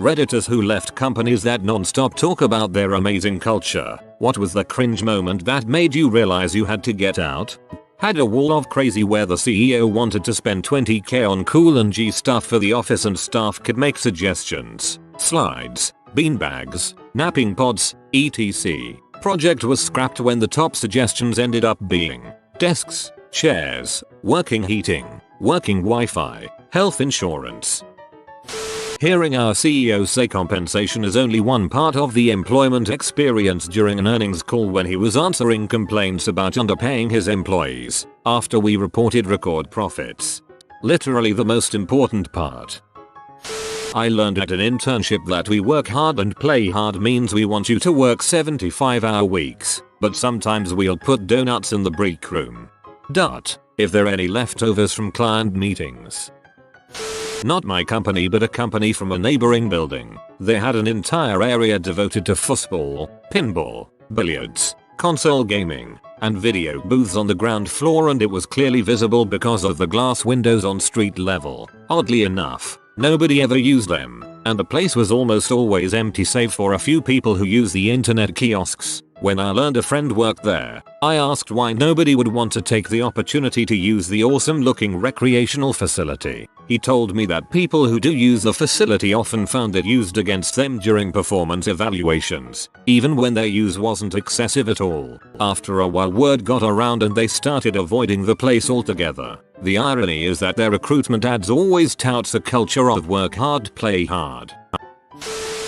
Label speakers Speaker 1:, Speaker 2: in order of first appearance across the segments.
Speaker 1: Redditors who left companies that non-stop talk about their amazing culture. What was the cringe moment that made you realize you had to get out? Had a wall of crazy where the CEO wanted to spend 20k on cool and G stuff for the office and staff could make suggestions. Slides, beanbags, napping pods, etc. Project was scrapped when the top suggestions ended up being desks, chairs, working heating, working Wi-Fi, health insurance. Hearing our CEO say compensation is only one part of the employment experience during an earnings call when he was answering complaints about underpaying his employees after we reported record profits. Literally the most important part. I learned at an internship that we work hard and play hard means we want you to work 75-hour weeks, but sometimes we'll put donuts in the break room. If there are any leftovers from client meetings. Not my company but a company from a neighboring building. They had an entire area devoted to foosball, pinball, billiards, console gaming, and video booths on the ground floor, and it was clearly visible because of the glass windows on street level. Oddly enough, nobody ever used them, and the place was almost always empty save for a few people who use the internet kiosks. When I learned a friend worked there, I asked why nobody would want to take the opportunity to use the awesome looking recreational facility. He told me that people who do use the facility often found it used against them during performance evaluations, even when their use wasn't excessive at all. After a while word got around and they started avoiding the place altogether. The irony is that their recruitment ads always touts a culture of work hard, play hard.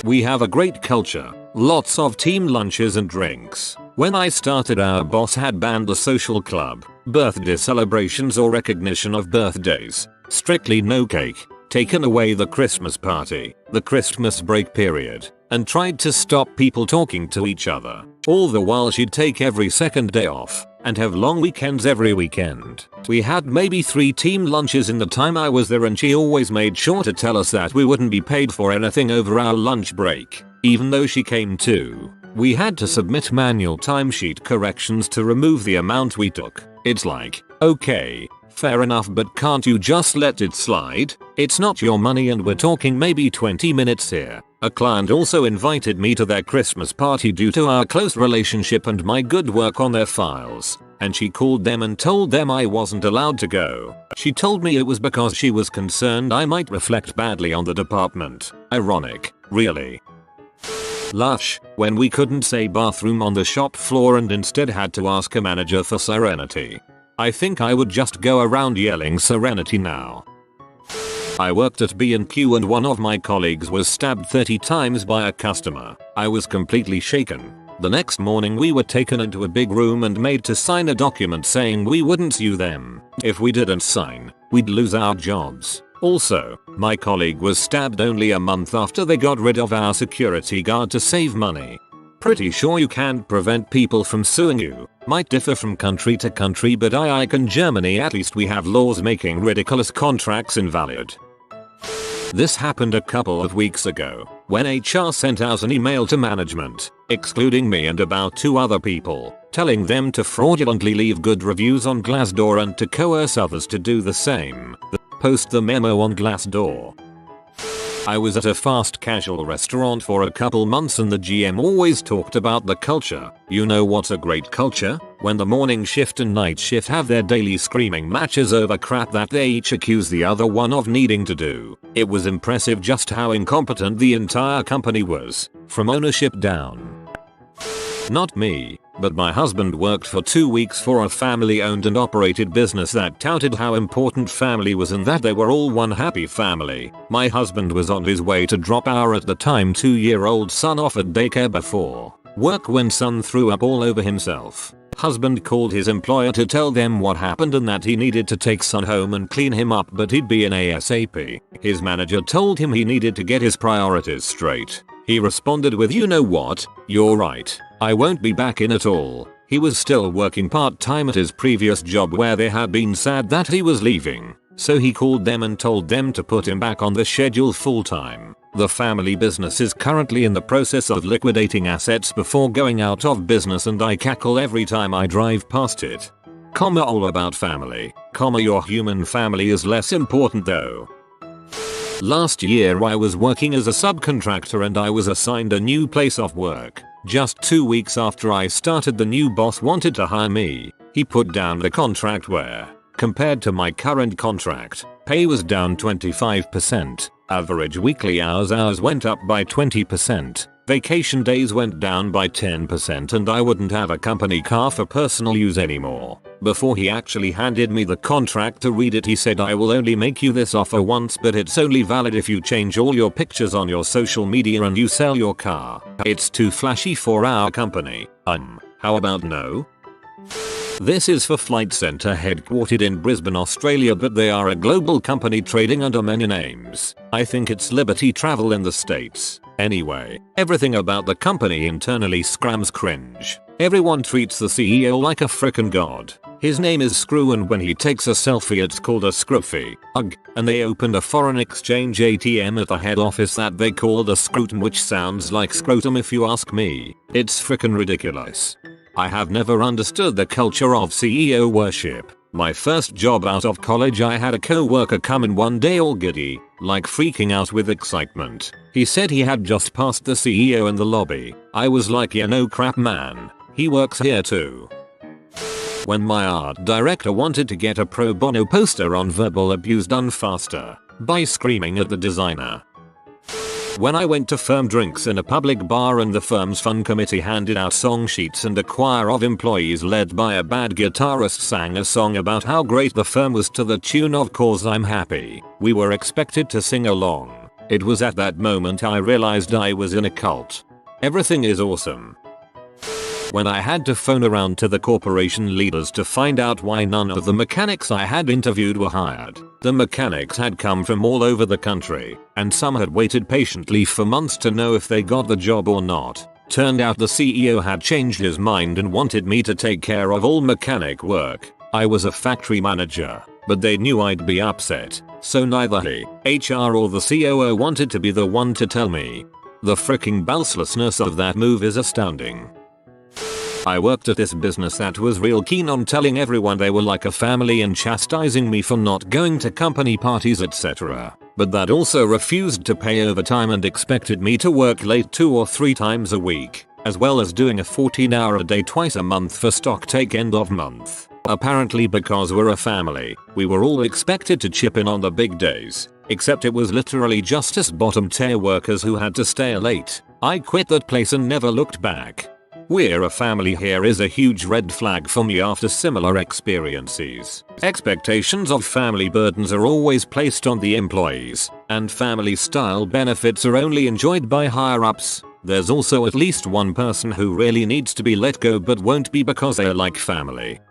Speaker 1: We have a great culture, lots of team lunches and drinks. When I started our boss had banned the social club, birthday celebrations or recognition of birthdays, strictly no cake, taken away the Christmas party, the Christmas break period, and tried to stop people talking to each other. All the while she'd take every second day off and have long weekends every weekend. We had maybe 3 team lunches in the time I was there and she always made sure to tell us that we wouldn't be paid for anything over our lunch break, even though she came too. We had to submit manual timesheet corrections to remove the amount we took. It's like, okay, fair enough, but can't you just let it slide? It's not your money and we're talking maybe 20 minutes here. A client also invited me to their Christmas party due to our close relationship and my good work on their files, and she called them and told them I wasn't allowed to go. She told me it was because she was concerned I might reflect badly on the department. Ironic, really. Lush, when we couldn't say bathroom on the shop floor and instead had to ask a manager for serenity. I think I would just go around yelling serenity now. I worked at B&Q and one of my colleagues was stabbed 30 times by a customer. I was completely shaken. The next morning we were taken into a big room and made to sign a document saying we wouldn't sue them. If we didn't sign, we'd lose our jobs. Also, my colleague was stabbed only a month after they got rid of our security guard to save money. Pretty sure you can't prevent people from suing you. Might differ from country to country, but in Germany at least we have laws making ridiculous contracts invalid. This happened a couple of weeks ago, when HR sent out an email to management, excluding me and about 2 other people, telling them to fraudulently leave good reviews on Glassdoor and to coerce others to do the same. Post the memo on Glassdoor. I was at a fast casual restaurant for a couple months and the GM always talked about the culture. You know what's a great culture? When the morning shift and night shift have their daily screaming matches over crap that they each accuse the other one of needing to do. It was impressive just how incompetent the entire company was, from ownership down. Not me, but my husband worked for 2 weeks for a family-owned and operated business that touted how important family was and that they were all one happy family. My husband was on his way to drop our at the time 2-year-old son off at daycare before work when son threw up all over himself. Husband called his employer to tell them what happened and that he needed to take son home and clean him up, but he'd be in ASAP. His manager told him he needed to get his priorities straight. He responded with, "You know what, you're right. I won't be back in at all." He was still working part-time at his previous job where they had been sad that he was leaving, so he called them and told them to put him back on the schedule full-time. The family business is currently in the process of liquidating assets before going out of business and I cackle every time I drive past it. All about family, your human family is less important though. Last year I was working as a subcontractor and I was assigned a new place of work. Just 2 weeks after I started, the new boss wanted to hire me. He put down the contract where, compared to my current contract, pay was down 25%, average weekly hours went up by 20%, vacation days went down by 10%, and I wouldn't have a company car for personal use anymore. Before he actually handed me the contract to read it, he said, "I will only make you this offer once, but it's only valid if you change all your pictures on your social media and you sell your car. It's too flashy for our company. How about no?" This is for Flight Centre, headquartered in Brisbane, Australia, but they are a global company trading under many names. I think it's Liberty Travel in the States. Anyway, everything about the company internally screams cringe. Everyone treats the CEO like a frickin' god. His name is Screw, and when he takes a selfie it's called a scruffy. Ugh. And they opened a foreign exchange ATM at the head office that they call the Scrutum, which sounds like scrotum if you ask me. It's frickin' ridiculous. I have never understood the culture of CEO worship. My first job out of college, I had a co-worker come in one day all giddy, like freaking out with excitement. He said he had just passed the CEO in the lobby. I was like, yeah, no crap man. He works here too. When my art director wanted to get a pro bono poster on verbal abuse done faster by screaming at the designer. When I went to firm drinks in a public bar and the firm's fun committee handed out song sheets and a choir of employees led by a bad guitarist sang a song about how great the firm was to the tune of "'Cause I'm Happy," we were expected to sing along. It was at that moment I realized I was in a cult. Everything is awesome. When I had to phone around to the corporation leaders to find out why none of the mechanics I had interviewed were hired. The mechanics had come from all over the country, and some had waited patiently for months to know if they got the job or not. Turned out the CEO had changed his mind and wanted me to take care of all mechanic work. I was a factory manager, but they knew I'd be upset, so neither he, HR, or the COO wanted to be the one to tell me. The fricking baselessness of that move is astounding. I worked at this business that was real keen on telling everyone they were like a family and chastising me for not going to company parties, etc. But that also refused to pay overtime and expected me to work late 2 or 3 times a week, as well as doing a 14-hour a day twice a month for stock take end of month. Apparently because we're a family, we were all expected to chip in on the big days, except it was literally just us bottom tier workers who had to stay late. I quit that place and never looked back. "We're a family here" is a huge red flag for me after similar experiences. Expectations of family burdens are always placed on the employees, and family style benefits are only enjoyed by higher ups. There's also at least one person who really needs to be let go but won't be because they're like family.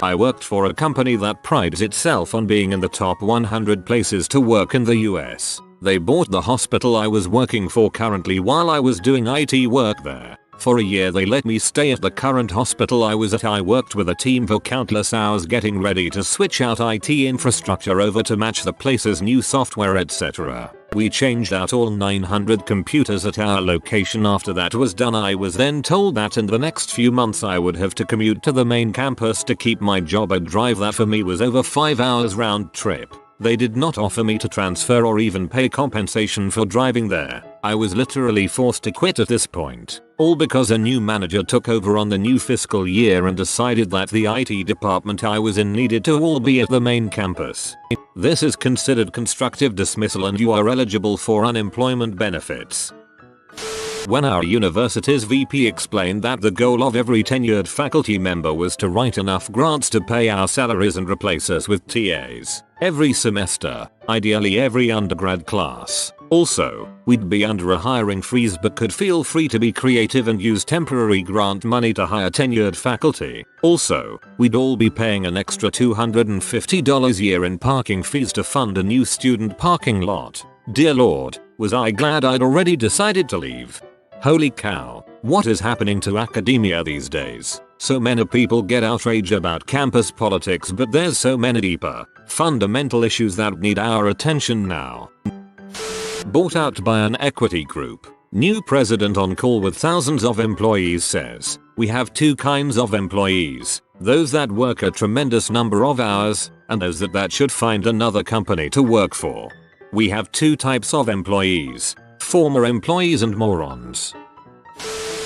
Speaker 1: I worked for a company that prides itself on being in the top 100 places to work in the US. They bought the hospital I was working for currently while I was doing IT work there. For a year they let me stay at the current hospital I was at. I worked with a team for countless hours getting ready to switch out IT infrastructure over to match the place's new software, etc. We changed out all 900 computers at our location. After that was done, I was then told that in the next few months I would have to commute to the main campus to keep my job. A drive that for me was over 5 hours round trip. They did not offer me to transfer or even pay compensation for driving there. I was literally forced to quit at this point, all because a new manager took over on the new fiscal year and decided that the IT department I was in needed to all be at the main campus. This is considered constructive dismissal and you are eligible for unemployment benefits. When our university's VP explained that the goal of every tenured faculty member was to write enough grants to pay our salaries and replace us with TAs every semester, ideally every undergrad class. Also, we'd be under a hiring freeze but could feel free to be creative and use temporary grant money to hire tenured faculty. Also, we'd all be paying an extra $250 a year in parking fees to fund a new student parking lot. Dear Lord, was I glad I'd already decided to leave. Holy cow, what is happening to academia these days? So many people get outraged about campus politics, but there's so many deeper, fundamental issues that need our attention now. Bought out by an equity group. New president on call with thousands of employees says, "We have 2 kinds of employees, those that work a tremendous number of hours, and those that should find another company to work for." We have two types of employees: former employees and morons.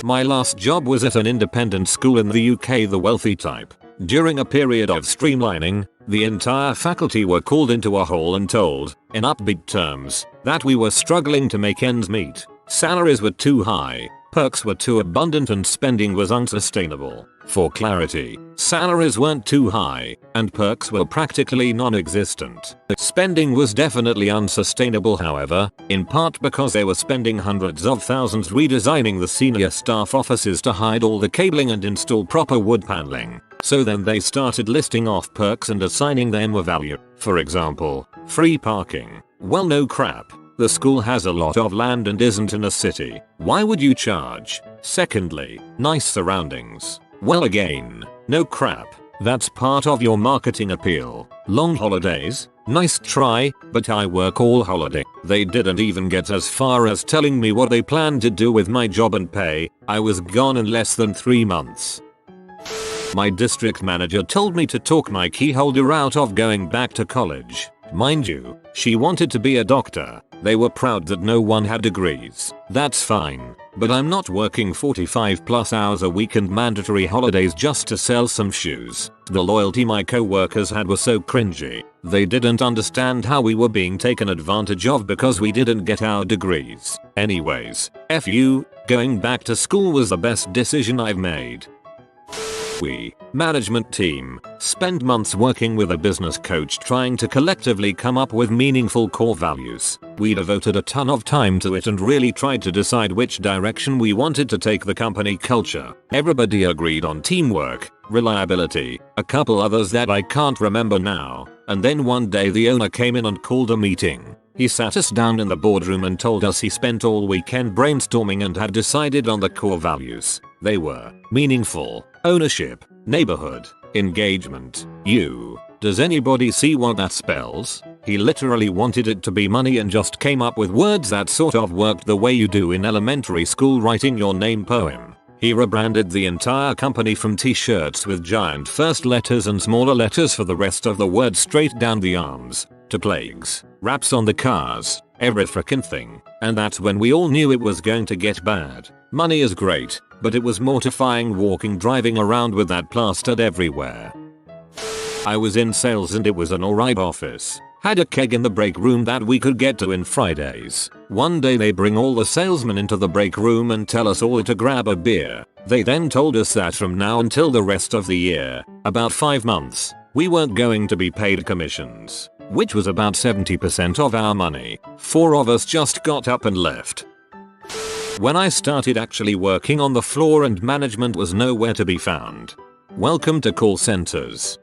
Speaker 1: My last job was at an independent school in the UK, the wealthy type. During a period of streamlining, the entire faculty were called into a hall and told, in upbeat terms, that we were struggling to make ends meet. Salaries were too high, perks were too abundant, and spending was unsustainable. For clarity, salaries weren't too high, and perks were practically non-existent. Spending was definitely unsustainable, however, in part because they were spending hundreds of thousands redesigning the senior staff offices to hide all the cabling and install proper wood paneling. So then they started listing off perks and assigning them a value. For example, free parking. Well, no crap. The school has a lot of land and isn't in a city. Why would you charge? Secondly, nice surroundings. Well, again, no crap. That's part of your marketing appeal. Long holidays? Nice try, but I work all holiday. They didn't even get as far as telling me what they planned to do with my job and pay. I was gone in less than 3 months. My district manager told me to talk my key holder out of going back to college. Mind you, she wanted to be a doctor. They were proud that no one had degrees. That's fine, but I'm not working 45+ hours a week and mandatory holidays just to sell some shoes. The loyalty my co-workers had was so cringy. They didn't understand how we were being taken advantage of because we didn't get our degrees. Anyways, F you, going back to school was the best decision I've made. We, management team, spend months working with a business coach trying to collectively come up with meaningful core values. We devoted a ton of time to it and really tried to decide which direction we wanted to take the company culture. Everybody agreed on teamwork, reliability, a couple others that I can't remember now, and then one day the owner came in and called a meeting. He sat us down in the boardroom and told us he spent all weekend brainstorming and had decided on the core values. They were meaningful, ownership, neighborhood, engagement. Does anybody see what that spells? He literally wanted it to be money and just came up with words that sort of worked the way you do in elementary school writing your name poem. He rebranded the entire company from t-shirts with giant first letters and smaller letters for the rest of the word straight down the arms, to plagues, wraps on the cars, every frickin' thing. And that's when we all knew it was going to get bad. Money is great, but it was mortifying driving around with that plastered everywhere. I was in sales and it was an alright office. Had a keg in the break room that we could get to in Fridays. One day they bring all the salesmen into the break room and tell us all to grab a beer. They then told us that from now until the rest of the year, about 5 months, we weren't going to be paid commissions, which was about 70% of our money. 4 of us just got up and left. When I started actually working on the floor and management was nowhere to be found. Welcome to call centers.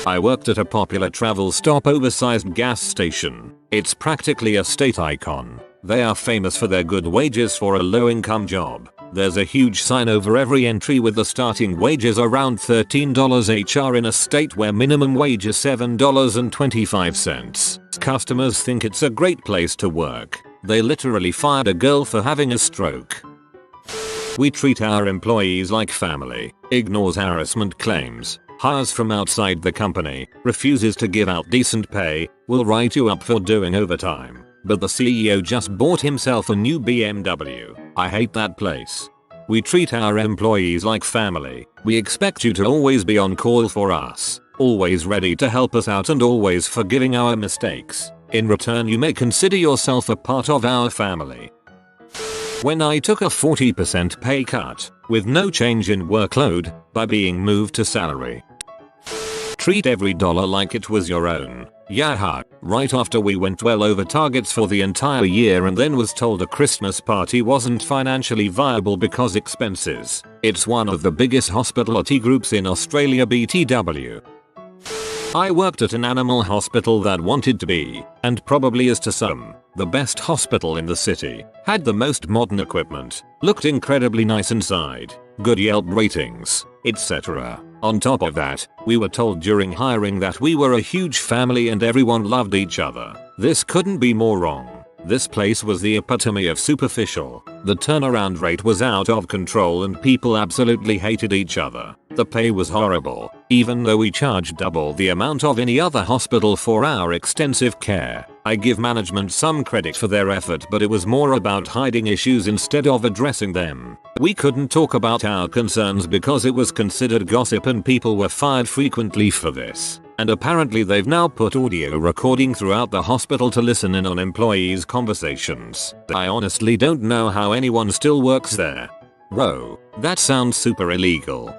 Speaker 1: I worked at a popular travel stop oversized gas station. It's practically a state icon. They are famous for their good wages for a low-income job. There's a huge sign over every entry with the starting wages around $13 HR in a state where minimum wage is $7.25. Customers think it's a great place to work. They literally fired a girl for having a stroke. We treat our employees like family, ignores harassment claims, hires from outside the company, refuses to give out decent pay, will write you up for doing overtime. But the CEO just bought himself a new BMW. I hate that place. We treat our employees like family. We expect you to always be on call for us, always ready to help us out and always forgiving our mistakes. In return, you may consider yourself a part of our family. When I took a 40% pay cut, with no change in workload, by being moved to salary. Treat every dollar like it was your own. Yaha, right after we went well over targets for the entire year and then was told a Christmas party wasn't financially viable because expenses. It's one of the biggest hospitality groups in Australia, BTW. I worked at an animal hospital that wanted to be, and probably is to some, the best hospital in the city. Had the most modern equipment, looked incredibly nice inside, good Yelp ratings, etc. On top of that, we were told during hiring that we were a huge family and everyone loved each other. This couldn't be more wrong. This place was the epitome of superficial. The turnaround rate was out of control and people absolutely hated each other. The pay was horrible, even though we charged double the amount of any other hospital for our extensive care. I give management some credit for their effort, but it was more about hiding issues instead of addressing them. We couldn't talk about our concerns because it was considered gossip and people were fired frequently for this. And apparently they've now put audio recording throughout the hospital to listen in on employees' conversations. I honestly don't know how anyone still works there. Whoa, that sounds super illegal.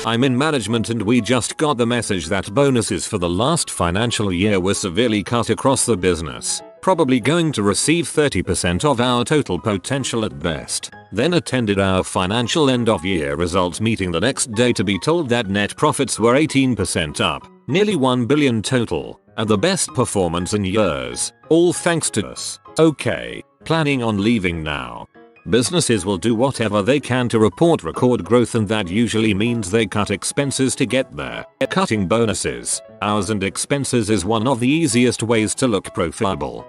Speaker 1: I'm in management and we just got the message that bonuses for the last financial year were severely cut across the business, probably going to receive 30% of our total potential at best. Then attended our financial end of year results meeting the next day to be told that net profits were 18% up, nearly 1 billion total, and the best performance in years, all thanks to us. Okay, planning on leaving now. Businesses will do whatever they can to report record growth, and that usually means they cut expenses to get there. Cutting bonuses, hours and expenses is one of the easiest ways to look profitable.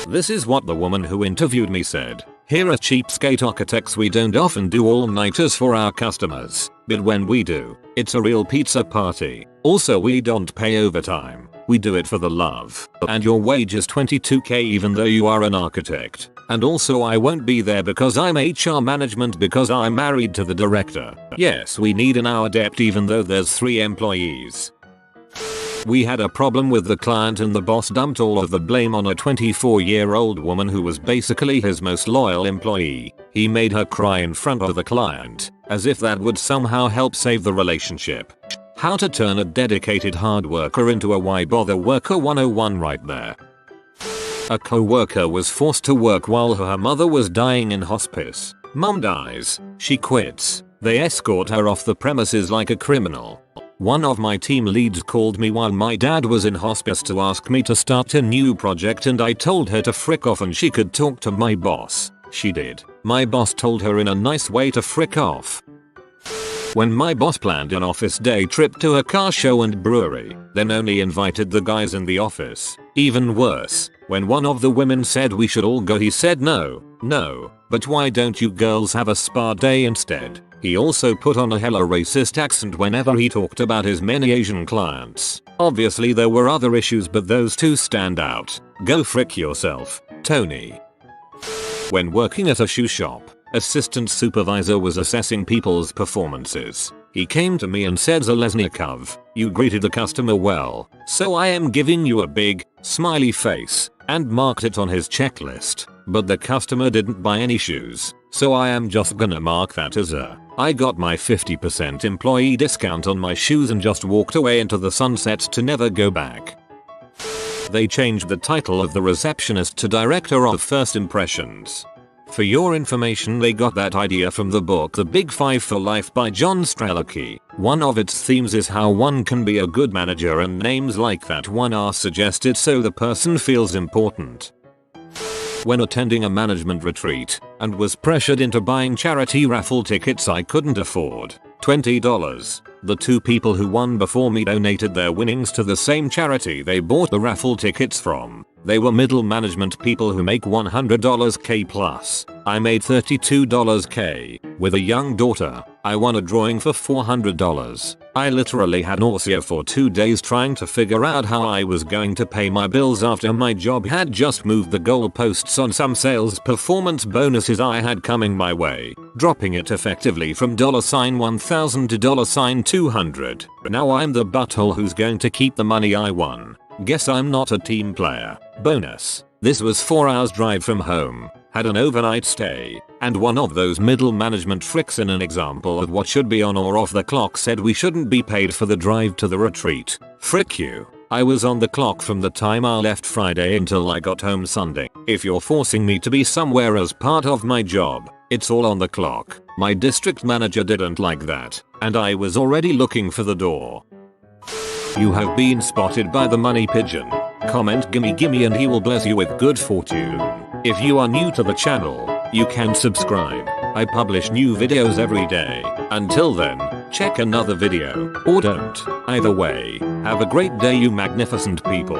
Speaker 1: This is what the woman who interviewed me said. Here at Cheapskate Architects we don't often do all-nighters for our customers, but when we do, it's a real pizza party. Also we don't pay overtime, we do it for the love. And your wage is $22K even though you are an architect. And also I won't be there because I'm HR management because I'm married to the director. Yes, we need an hour depth even though there's 3 employees. We had a problem with the client and the boss dumped all of the blame on a 24-year-old woman who was basically his most loyal employee. He made her cry in front of the client, as if that would somehow help save the relationship. How to turn a dedicated hard worker into a why bother worker 101 right there. A co-worker was forced to work while her mother was dying in hospice. Mom dies, she quits. They escort her off the premises like a criminal. One of my team leads called me while my dad was in hospice to ask me to start a new project, and I told her to frick off and she could talk to my boss. She did. My boss told her in a nice way to frick off. When my boss planned an office day trip to a car show and brewery, then only invited the guys in the office. Even worse, when one of the women said we should all go, he said no, but why don't you girls have a spa day instead? He also put on a hella racist accent whenever he talked about his many Asian clients. Obviously there were other issues, but those two stand out. Go frick yourself, Tony. When working at a shoe shop, assistant supervisor was assessing people's performances. He came to me and said, Zalesnikov, you greeted the customer well, so I am giving you a big, smiley face, and marked it on his checklist. But the customer didn't buy any shoes, so I am just gonna mark that as a I got my 50% employee discount on my shoes and just walked away into the sunset to never go back. They changed the title of the receptionist to Director of First Impressions. For your information, they got that idea from the book The Big Five for Life by John Strelicky. One of its themes is how one can be a good manager, and names like that one are suggested so the person feels important. When attending a management retreat and was pressured into buying charity raffle tickets I couldn't afford, $20. The 2 people who won before me donated their winnings to the same charity they bought the raffle tickets from. They were middle management people who make $100 K plus. I made $32 K. With a young daughter, I won a drawing for $400. I literally had nausea for 2 days trying to figure out how I was going to pay my bills after my job had just moved the goalposts on some sales performance bonuses I had coming my way, dropping it effectively from $1,000 to $200. Now I'm the butthole who's going to keep the money I won. Guess I'm not a team player. Bonus. This was 4 hours drive from home. Had an overnight stay, and one of those middle management fricks in an example of what should be on or off the clock said we shouldn't be paid for the drive to the retreat. Frick you. I was on the clock from the time I left Friday until I got home Sunday. If you're forcing me to be somewhere as part of my job, it's all on the clock. My district manager didn't like that, and I was already looking for the door. You have been spotted by the money pigeon. Comment gimme and he will bless you with good fortune. If you are new to the channel, you can subscribe. I publish new videos every day. Until then, check another video, or don't. Either way, have a great day you magnificent people.